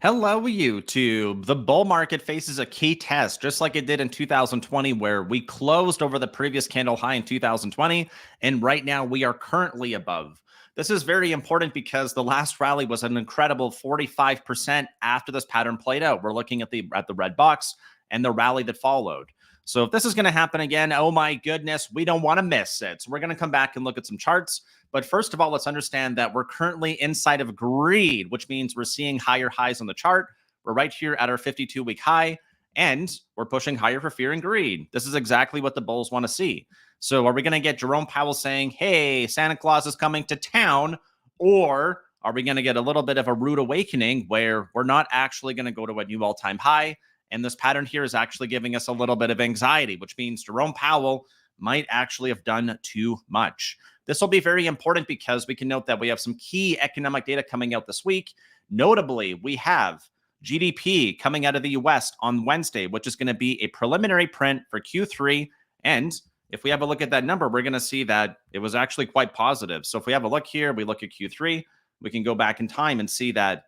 Hello, YouTube. The bull market faces a key test, just like it did in 2020, where we closed over the previous candle high in 2020, and right now we are currently above. This is very important because the last rally was an incredible 45% after this pattern played out. We're looking at the red box and the rally that followed. So if this is going to happen again, oh my goodness, we don't want to miss it. So we're going to come back and look at some charts. But first of all, let's understand that we're currently inside of greed, which means we're seeing higher highs on the chart. We're right here at our 52-week high, and we're pushing higher for fear and greed. This is exactly what the bulls want to see. So are we going to get Jerome Powell saying, hey, Santa Claus is coming to town? Or are we going to get a little bit of a rude awakening where we're not actually going to go to a new all-time high? And this pattern here is actually giving us a little bit of anxiety, which means Jerome Powell might actually have done too much. This will be very important because we can note that we have some key economic data coming out this week. Notably, we have GDP coming out of the US on Wednesday, which is going to be a preliminary print for Q3. And if we have a look at that number, we're going to see that it was actually quite positive. So if we have a look here, we look at Q3, we can go back in time and see that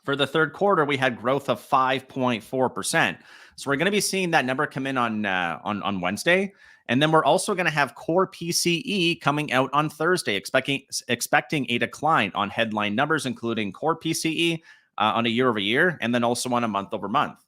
for the third quarter, we had growth of 5.4%. So we're going to be seeing that number come in on Wednesday. And then we're also going to have core PCE coming out on Thursday, expecting a decline on headline numbers, including core PCE on a year over year, and then also on a month over month.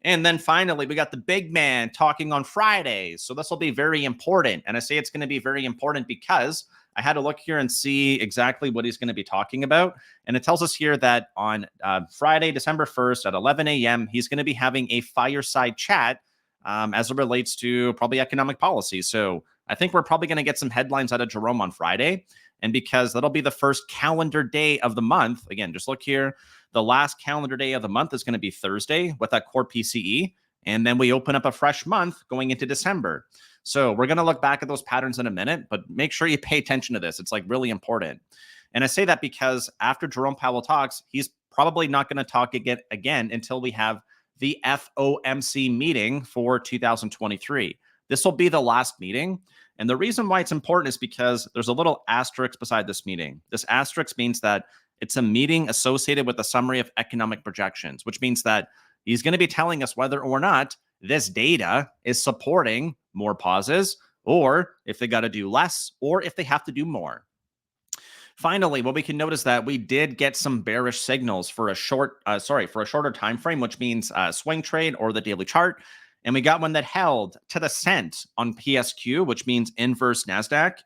And then finally, we got the big man talking on Friday. So this will be very important. And I say it's going to be very important because I had to look here and see exactly what he's going to be talking about. And it tells us here that on Friday, December 1st at 11 a.m., he's going to be having a fireside chat as it relates to probably economic policy. So I think we're probably going to get some headlines out of Jerome on Friday. And because that'll be the first calendar day of the month, again, just look here. The last calendar day of the month is going to be Thursday with that core PCE. And then we open up a fresh month going into December. So we're going to look back at those patterns in a minute, but make sure you pay attention to this. It's like really important. And I say that because after Jerome Powell talks, he's probably not going to talk again until we have the FOMC meeting for 2023. This will be the last meeting. And the reason why it's important is because there's a little asterisk beside this meeting. This asterisk means that it's a meeting associated with a summary of economic projections, which means that he's going to be telling us whether or not this data is supporting more pauses, or if they got to do less, or if they have to do more. Finally, what we can notice that we did get some bearish signals for a shorter time frame, which means swing trade or the daily chart. And we got one that held to the cent on PSQ, which means inverse NASDAQ.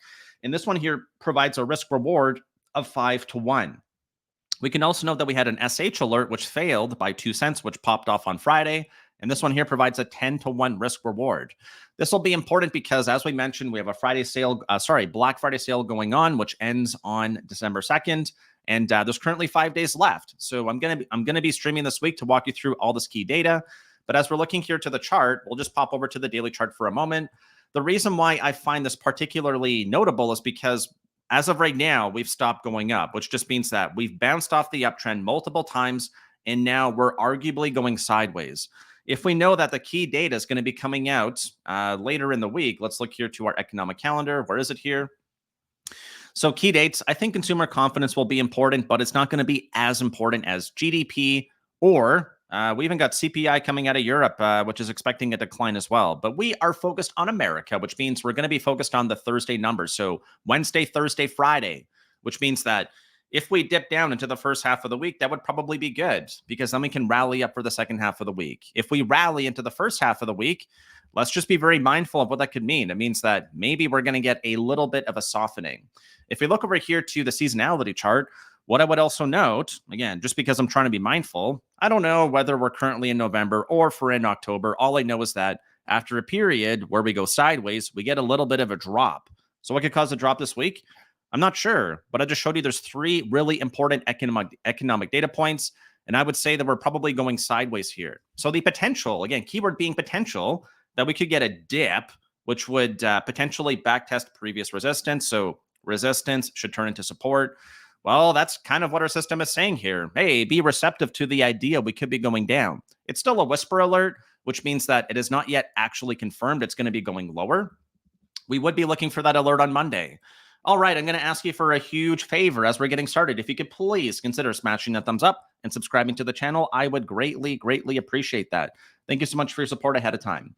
And this one here provides a risk reward of 5-to-1. We can also note that we had an SH alert, which failed by 2 cents, which popped off on Friday. And this one here provides a 10-to-1 risk reward. This will be important because, as we mentioned, we have a Black Friday sale going on, which ends on December 2nd. And there's currently 5 days left. So I'm gonna be streaming this week to walk you through all this key data. But as we're looking here to the chart, we'll just pop over to the daily chart for a moment. The reason why I find this particularly notable is because as of right now, we've stopped going up, which just means that we've bounced off the uptrend multiple times, and now we're arguably going sideways. If we know that the key data is going to be coming out later in the week, let's look here to our economic calendar. Where is it here? So key dates, I think consumer confidence will be important, but it's not going to be as important as GDP, or we even got CPI coming out of Europe, which is expecting a decline as well. But we are focused on America, which means we're going to be focused on the Thursday numbers. So Wednesday, Thursday, Friday, which means that if we dip down into the first half of the week, that would probably be good because then we can rally up for the second half of the week. If we rally into the first half of the week, let's just be very mindful of what that could mean. It means that maybe we're going to get a little bit of a softening. If we look over here to the seasonality chart, what I would also note, again, just because I'm trying to be mindful, I don't know whether we're currently in November or if we're in October. All I know is that after a period where we go sideways, we get a little bit of a drop. So what could cause a drop this week? I'm not sure, but I just showed you there's 3 really important economic data points, and I would say that we're probably going sideways here. So the potential, again, keyword being potential, that we could get a dip, which would potentially backtest previous resistance. So resistance should turn into support. Well, that's kind of what our system is saying here. Hey, be receptive to the idea we could be going down. It's still a whisper alert, which means that it is not yet actually confirmed it's going to be going lower. We would be looking for that alert on Monday. All right, I'm going to ask you for a huge favor as we're getting started. If you could please consider smashing that thumbs up, and subscribing to the channel. I would greatly appreciate that. Thank you so much for your support ahead of time.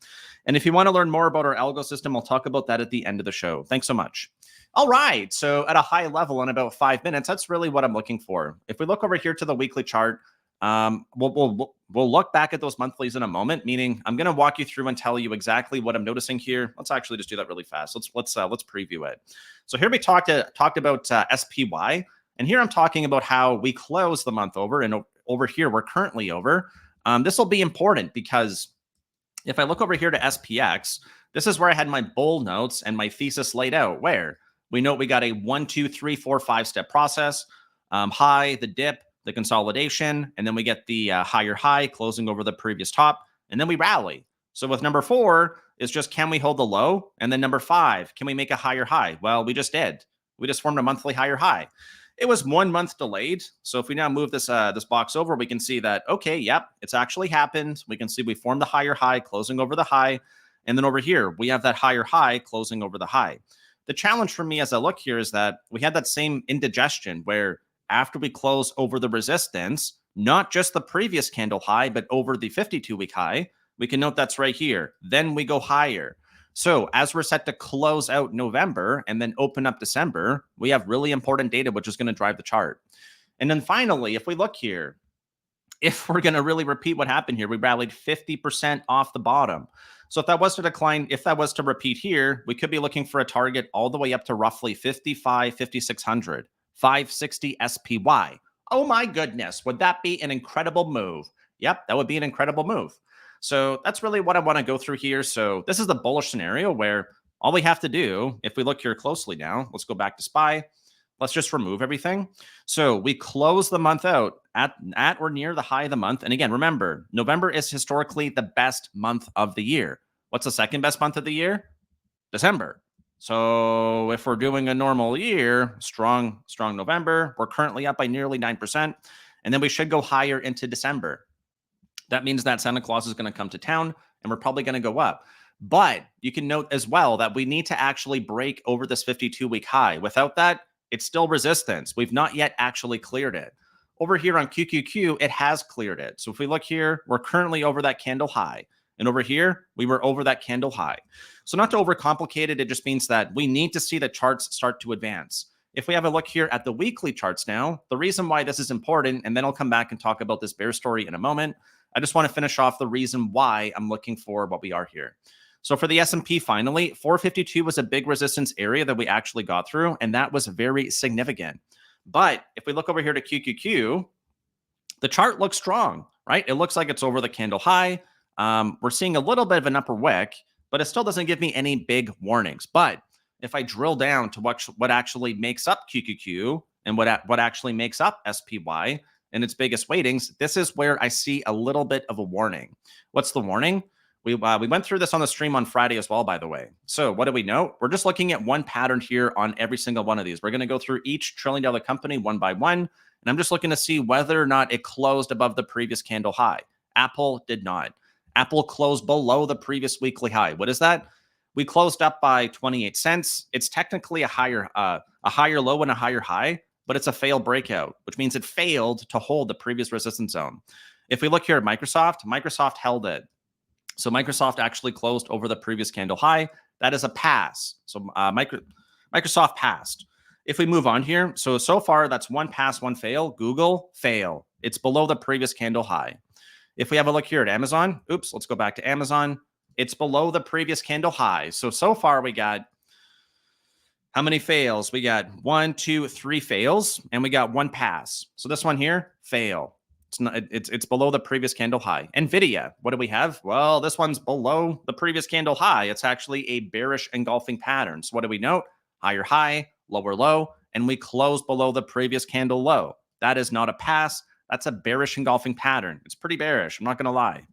And if you want to learn more about our algo system, I'll talk about that at the end of the show. Thanks so much. All right, so at a high level in about 5 minutes, that's really what I'm looking for. If we look over here to the weekly chart, we'll look back at those monthlies in a moment. Meaning, I'm going to walk you through and tell you exactly what I'm noticing here. Let's actually just do that really fast. Let's preview it. So here we talked about SPY, and here I'm talking about how we closed the month over, and over here we're currently over. This will be important because if I look over here to SPX, this is where I had my bull notes and my thesis laid out, where we note we got a 1, 2, 3, 4, 5-step process, high, the dip, the consolidation, and then we get the higher high closing over the previous top, and then we rally. So with number 4 is just, can we hold the low? And then number 5, can we make a higher high? Well, we just did. We just formed a monthly higher high. It was 1 month delayed. So if we now move this this box over, we can see that, okay, yep, it's actually happened. We can see we formed the higher high closing over the high. And then over here, we have that higher high closing over the high. The challenge for me as I look here is that we had that same indigestion where after we close over the resistance, not just the previous candle high, but over the 52-week high, we can note that's right here. Then we go higher. So as we're set to close out November and then open up December, we have really important data, which is going to drive the chart. And then finally, if we look here, if we're going to really repeat what happened here, we rallied 50% off the bottom. So if that was to decline, if that was to repeat here, we could be looking for a target all the way up to roughly 55, 5600, 560 SPY. Oh my goodness, would that be an incredible move? Yep, that would be an incredible move. So that's really what I want to go through here. So this is the bullish scenario where all we have to do, if we look here closely now, let's go back to SPY. Let's just remove everything. So we close the month out at or near the high of the month. And again, remember, November is historically the best month of the year. What's the second best month of the year? December. So if we're doing a normal year, strong November, we're currently up by nearly 9%. And then we should go higher into December. That means that Santa Claus is going to come to town and we're probably going to go up. But you can note as well that we need to actually break over this 52-week high. Without that, it's still resistance. We've not yet actually cleared it. Over here on QQQ, it has cleared it. So if we look here, we're currently over that candle high. And over here, we were over that candle high. So not to overcomplicate it, it just means that we need to see the charts start to advance. If we have a look here at the weekly charts now, the reason why this is important, and then I'll come back and talk about this bear story in a moment, I just want to finish off the reason why I'm looking for what we are here. So for the S&P, finally, 452 was a big resistance area that we actually got through, and that was very significant. But if we look over here to QQQ, the chart looks strong, right? It looks like it's over the candle high. We're seeing a little bit of an upper wick, but it still doesn't give me any big warnings. But if I drill down to what actually makes up QQQ and what actually makes up SPY and its biggest weightings, this is where I see a little bit of a warning. What's the warning? We went through this on the stream on Friday as well, by the way. So what do we know? We're just looking at one pattern here on every single one of these. We're going to go through each trillion-dollar company one by one, and I'm just looking to see whether or not it closed above the previous candle high. Apple did not. Apple closed below the previous weekly high. What is that? We closed up by 28 cents. It's technically a higher low and a higher high, but it's a failed breakout, which means it failed to hold the previous resistance zone. If we look here at Microsoft held it. So Microsoft actually closed over the previous candle high. That is a pass. So Microsoft passed. If we move on here, so far that's one pass, one fail. Google, fail. It's below the previous candle high. If we have a look here at Amazon, let's go back to Amazon. It's below the previous candle high. So far we got how many fails? We got 1, 2, 3 fails, and we got one pass. So this one here, fail. It's below the previous candle high. Nvidia, what do we have? Well, this one's below the previous candle high. It's actually a bearish engulfing pattern. So what do we note? Higher high, lower low, and we close below the previous candle low. That is not a pass. That's a bearish engulfing pattern. It's pretty bearish. I'm not going to lie.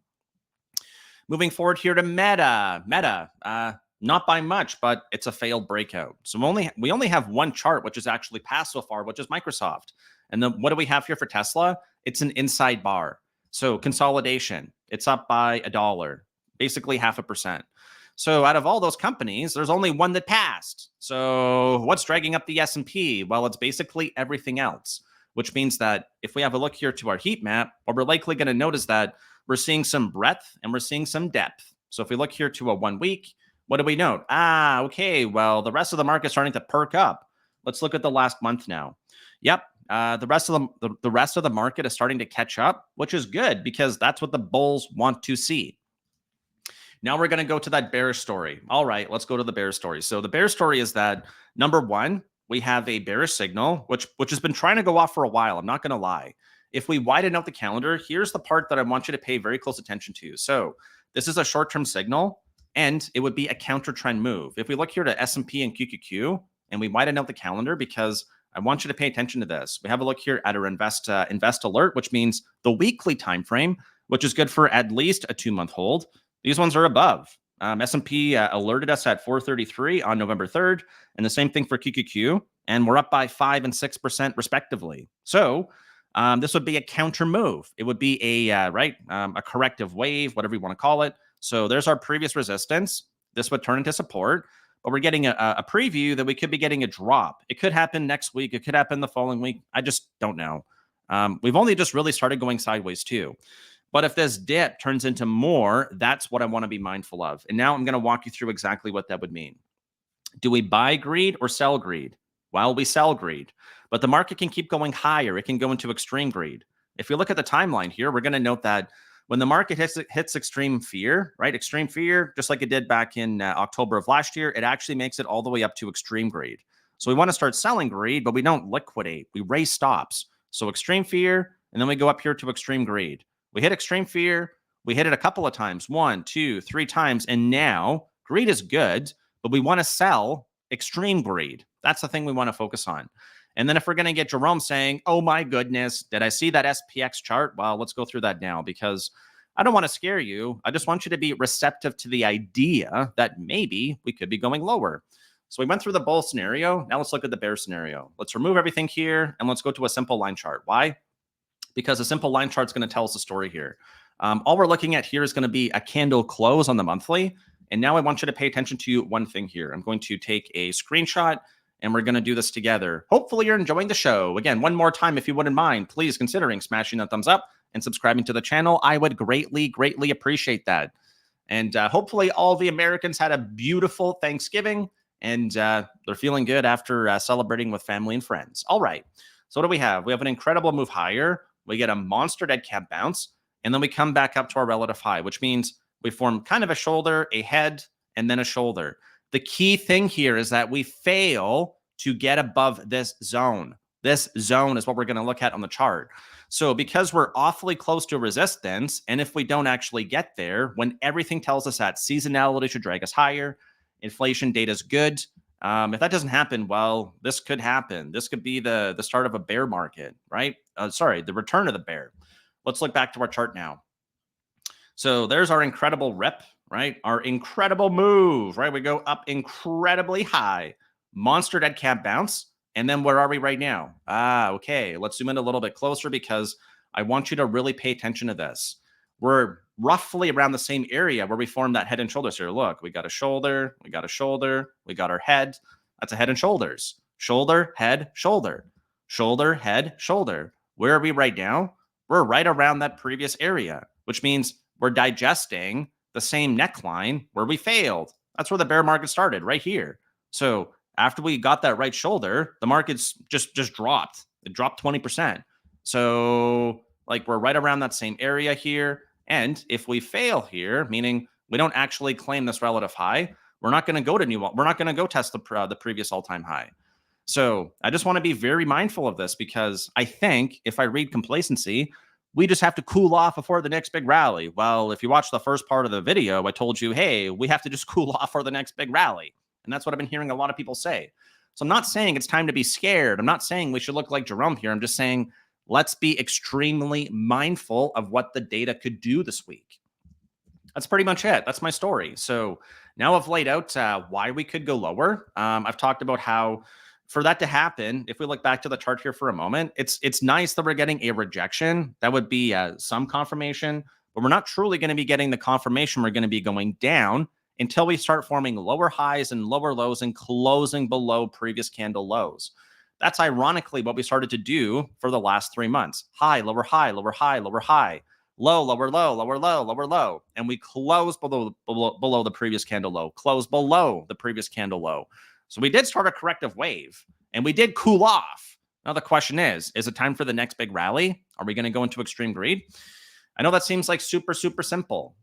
Moving forward here to Meta. Not by much, but it's a failed breakout. So we only have one chart, which is actually passed so far, which is Microsoft. And then what do we have here for Tesla? It's an inside bar. So consolidation, it's up by $1, basically 0.5%. So out of all those companies, there's only one that passed. So what's dragging up the S&P? Well, it's basically everything else. which means that if we have a look here to our heat map, what we're likely going to notice that we're seeing some breadth and we're seeing some depth. So if we look here to a 1 week, what do we note? Okay, well, the rest of the market's starting to perk up. Let's look at the last month now. Yep, the rest of the market is starting to catch up, which is good because that's what the bulls want to see. Now we're going to go to that bearish story. All right, let's go to the bearish story. So the bearish story is that number one, we have a bearish signal, which has been trying to go off for a while. I'm not going to lie. If we widen out the calendar, here's the part that I want you to pay very close attention to. So this is a short-term signal, and it would be a counter trend move. If we look here to S&P and QQQ, and we widen out the calendar, because I want you to pay attention to this. We have a look here at our invest alert, which means the weekly time frame, which is good for at least a 2-month hold. These ones are above. S&P alerted us at 433 on November 3rd, and the same thing for QQQ, and we're up by 5% and 6% respectively. So this would be a counter move. It would be a corrective wave, whatever you want to call it. So there's our previous resistance. This would turn into support, but we're getting a preview that we could be getting a drop. It could happen next week. It could happen the following week. I just don't know. We've only just really started going sideways too. But if this dip turns into more, that's what I want to be mindful of. And now I'm going to walk you through exactly what that would mean. Do we buy greed or sell greed? Well, we sell greed. But the market can keep going higher. It can go into extreme greed. If you look at the timeline here, we're going to note that when the market hits extreme fear, right? Extreme fear, just like it did back in October of last year, it actually makes it all the way up to extreme greed. So we want to start selling greed, but we don't liquidate. We raise stops. So extreme fear, and then we go up here to extreme greed. We hit extreme fear. We hit it a couple of times, 1, 2, 3 times. And now greed is good, but we want to sell extreme greed. That's the thing we want to focus on. And then if we're going to get Jerome saying, oh my goodness, did I see that SPX chart? Well, let's go through that now because I don't want to scare you. I just want you to be receptive to the idea that maybe we could be going lower. So we went through the bull scenario. Now let's look at the bear scenario. Let's remove everything here and let's go to a simple line chart. Why? Because a simple line chart is going to tell us the story here. All we're looking at here is going to be a candle close on the monthly. And now I want you to pay attention to one thing here. I'm going to take a screenshot and we're going to do this together. Hopefully you're enjoying the show. Again, one more time, if you wouldn't mind, please considering smashing that thumbs up and subscribing to the channel. I would greatly, greatly appreciate that. And hopefully all the Americans had a beautiful Thanksgiving and they're feeling good after celebrating with family and friends. All right. So what do we have? We have an incredible move higher. We get a monster dead cat bounce, and then we come back up to our relative high, which means we form kind of a shoulder, a head, and then a shoulder. The key thing here is that we fail to get above this zone. This zone is what we're going to look at on the chart. So because we're awfully close to resistance, and if we don't actually get there, when everything tells us that seasonality should drag us higher, inflation data is good, if that doesn't happen, well, this could happen. This could be the start of a bear market, right? The return of the bear. Let's look back to our chart now. So there's our incredible rip, right? Our incredible move, right? We go up incredibly high, monster dead cat bounce. And then where are we right now? Okay. Let's zoom in a little bit closer because I want you to really pay attention to this. We're roughly around the same area where we formed that head and shoulders here. Look, we got a shoulder, we got a shoulder, we got our head. That's a head and shoulders. Shoulder, head, shoulder. Shoulder, head, shoulder. Where are we right now? We're right around that previous area, which means we're digesting the same neckline where we failed. That's where the bear market started, right here. So after we got that right shoulder, the market's just dropped. It dropped 20%. So like we're right around that same area here. And if we fail here, meaning we don't actually claim this relative high, we're not going to go to we're not going to go test the previous all-time high. So I just want to be very mindful of this because I think if I read complacency, we just have to cool off before the next big rally. Well, if you watch the first part of the video, I told you, hey, we have to just cool off for the next big rally. And that's what I've been hearing a lot of people say. So I'm not saying it's time to be scared. I'm not saying we should look like Jerome here. I'm just saying let's be extremely mindful of what the data could do this week. That's pretty much it. That's my story. So now I've laid out why we could go lower. I've talked about how for that to happen, if we look back to the chart here for a moment, it's nice that we're getting a rejection. That would be some confirmation, but we're not truly going to be getting the confirmation. We're going to be going down until we start forming lower highs and lower lows and closing below previous candle lows. That's ironically what we started to do for the last 3 months. High, lower high, lower high, lower high, low, lower low, lower low, lower low. And we closed below the previous candle low, closed below the previous candle low. So we did start a corrective wave and we did cool off. Now the question is it time for the next big rally? Are we going to go into extreme greed? I know that seems like super, super simple.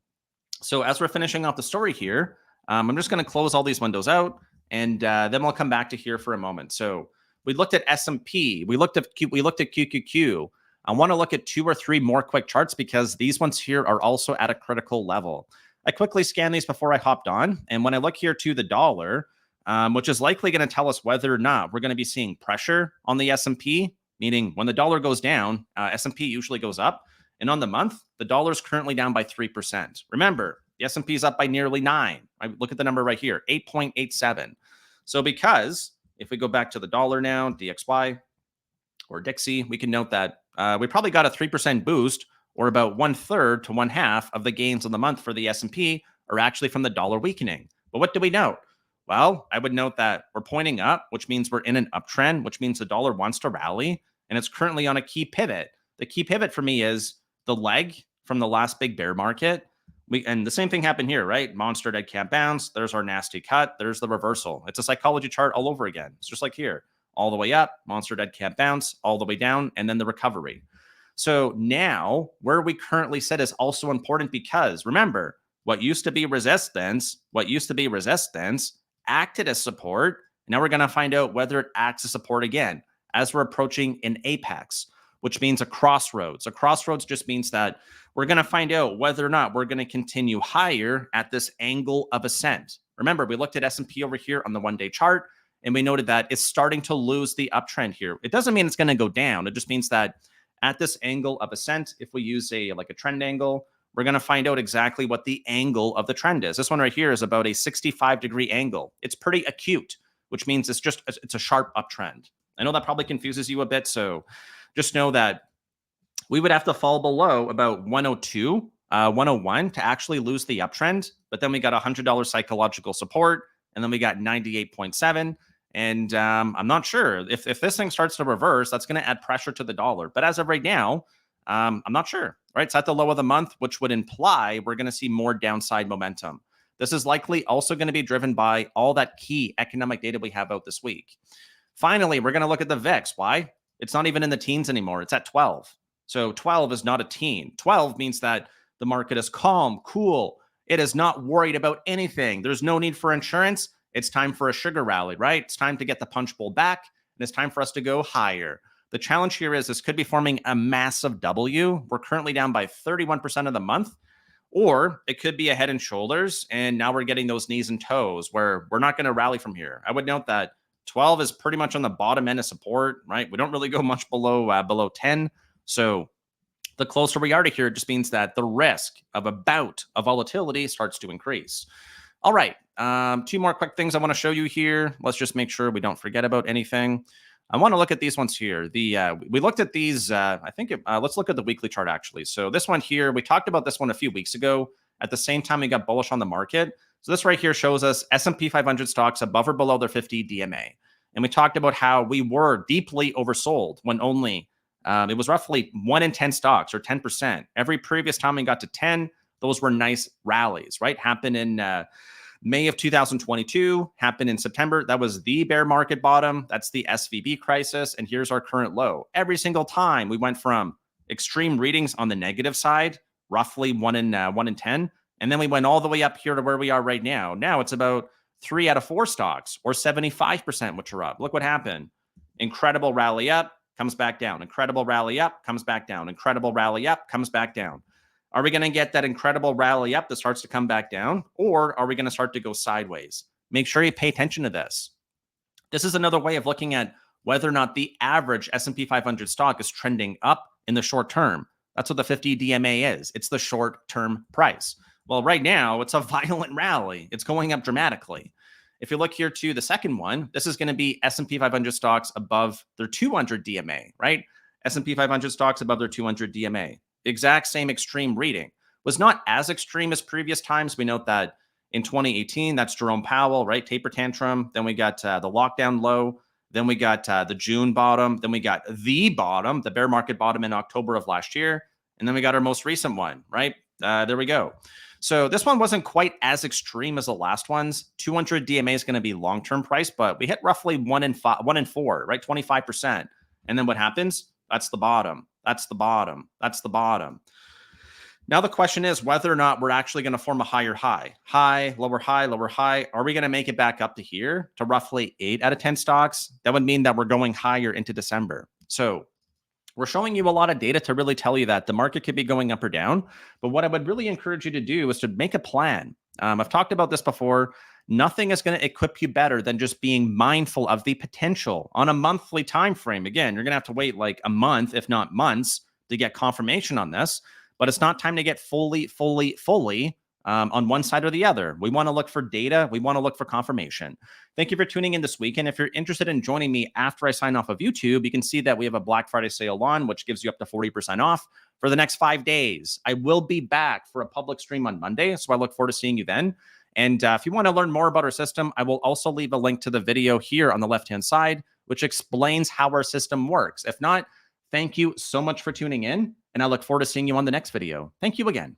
So as we're finishing off the story here, I'm just going to close all these windows out, and then we'll come back to here for a moment. So we looked at S&P, we looked at QQQ. I want to look at 2 or 3 more quick charts because these ones here are also at a critical level. I quickly scanned these before I hopped on, and when I look here to the dollar, which is likely going to tell us whether or not we're going to be seeing pressure on the S&P, meaning when the dollar goes down, S&P usually goes up. And on the month, the dollar is currently down by 3%. Remember, the S&P is up by nearly 9. Look at the number right here, 8.87. So because if we go back to the dollar now, DXY or Dixie, we can note that we probably got a 3% boost, or about 1/3 to 1/2 of the gains on the month for the S&P are actually from the dollar weakening. But what do we note? Well, I would note that we're pointing up, which means we're in an uptrend, which means the dollar wants to rally, and it's currently on a key pivot. The key pivot for me is the leg from the last big bear market. And the same thing happened here, right? Monster dead cat bounce. There's our nasty cut. There's the reversal. It's a psychology chart all over again. It's just like here, all the way up, monster dead cat bounce, all the way down, and then the recovery. So now where we currently sit is also important because remember, what used to be resistance acted as support. Now we're going to find out whether it acts as support again as we're approaching an apex, which means a crossroads. A crossroads just means that we're going to find out whether or not we're going to continue higher at this angle of ascent. Remember, we looked at S&P over here on the 1-day chart, and we noted that it's starting to lose the uptrend here. It doesn't mean it's going to go down. It just means that at this angle of ascent, if we use a trend angle, we're going to find out exactly what the angle of the trend is. This one right here is about a 65-degree angle. It's pretty acute, which means it's a sharp uptrend. I know that probably confuses you a bit, so just know that we would have to fall below about 102, 101 to actually lose the uptrend. But then we got $100 psychological support, and then we got 98.7. And I'm not sure if this thing starts to reverse, that's going to add pressure to the dollar. But as of right now, I'm not sure. Right, it's at the low of the month, which would imply we're going to see more downside momentum. This is likely also going to be driven by all that key economic data we have out this week. Finally, we're going to look at the VIX. Why? It's not even in the teens anymore. It's at 12. So 12 is not a teen. 12 means that the market is calm, cool. It is not worried about anything. There's no need for insurance. It's time for a sugar rally, right? It's time to get the punch bowl back, and it's time for us to go higher. The challenge here is this could be forming a massive W. We're currently down by 31% of the month, or it could be a head and shoulders, and now we're getting those knees and toes where we're not going to rally from here. I would note that 12 is pretty much on the bottom end of support, right? We don't really go much below 10. So the closer we are to here, it just means that the risk of a bout of volatility starts to increase. All right, 2 more quick things I want to show you here. Let's just make sure we don't forget about anything. I want to look at these ones here. We looked at these, let's look at the weekly chart actually. So this one here, we talked about this one a few weeks ago. At the same time, we got bullish on the market. So this right here shows us S&P 500 stocks above or below their 50 DMA. And we talked about how we were deeply oversold when only it was roughly 1 in 10 stocks or 10%. Every previous time we got to 10, those were nice rallies, right? Happened in May of 2022, happened in September. That was the bear market bottom. That's the SVB crisis. And here's our current low. Every single time we went from extreme readings on the negative side, roughly 1 in 10. And then we went all the way up here to where we are right now. Now it's about 3 out of 4 stocks or 75%, which are up. Look what happened. Incredible rally up, comes back down. Incredible rally up, comes back down. Incredible rally up, comes back down. Are we going to get that incredible rally up that starts to come back down? Or are we going to start to go sideways? Make sure you pay attention to this. This is another way of looking at whether or not the average S&P 500 stock is trending up in the short term. That's what the 50 DMA is. It's the short-term price. Well, right now, it's a violent rally. It's going up dramatically. If you look here to the second one, this is going to be S&P 500 stocks above their 200 DMA, right? S&P 500 stocks above their 200 DMA. Exact same extreme reading. Was not as extreme as previous times. We note that in 2018, that's Jerome Powell, right? Taper tantrum. Then we got the lockdown low. Then we got the June bottom. Then we got the bottom, the bear market bottom in October of last year. And then we got our most recent one, right? There we go. So this one wasn't quite as extreme as the last ones. 200 DMA is going to be long-term price, but we hit roughly 1 in 4, right? 25%. And then what happens? That's the bottom. That's the bottom. That's the bottom. Now the question is whether or not we're actually going to form a higher high. High, lower high, lower high. Are we going to make it back up to here to roughly 8 out of 10 stocks? That would mean that we're going higher into December. So we're showing you a lot of data to really tell you that the market could be going up or down. But what I would really encourage you to do is to make a plan. I've talked about this before. Nothing is going to equip you better than just being mindful of the potential on a monthly time frame. Again, you're going to have to wait like a month, if not months, to get confirmation on this. But it's not time to get fully on one side or the other. We want to look for data. We want to look for confirmation. Thank you for tuning in this weekend. If you're interested in joining me after I sign off of YouTube, you can see that we have a Black Friday sale on, which gives you up to 40% off for the next 5 days. I will be back for a public stream on Monday, so I look forward to seeing you then. And if you want to learn more about our system, I will also leave a link to the video here on the left-hand side, which explains how our system works. If not, thank you so much for tuning in, and I look forward to seeing you on the next video. Thank you again.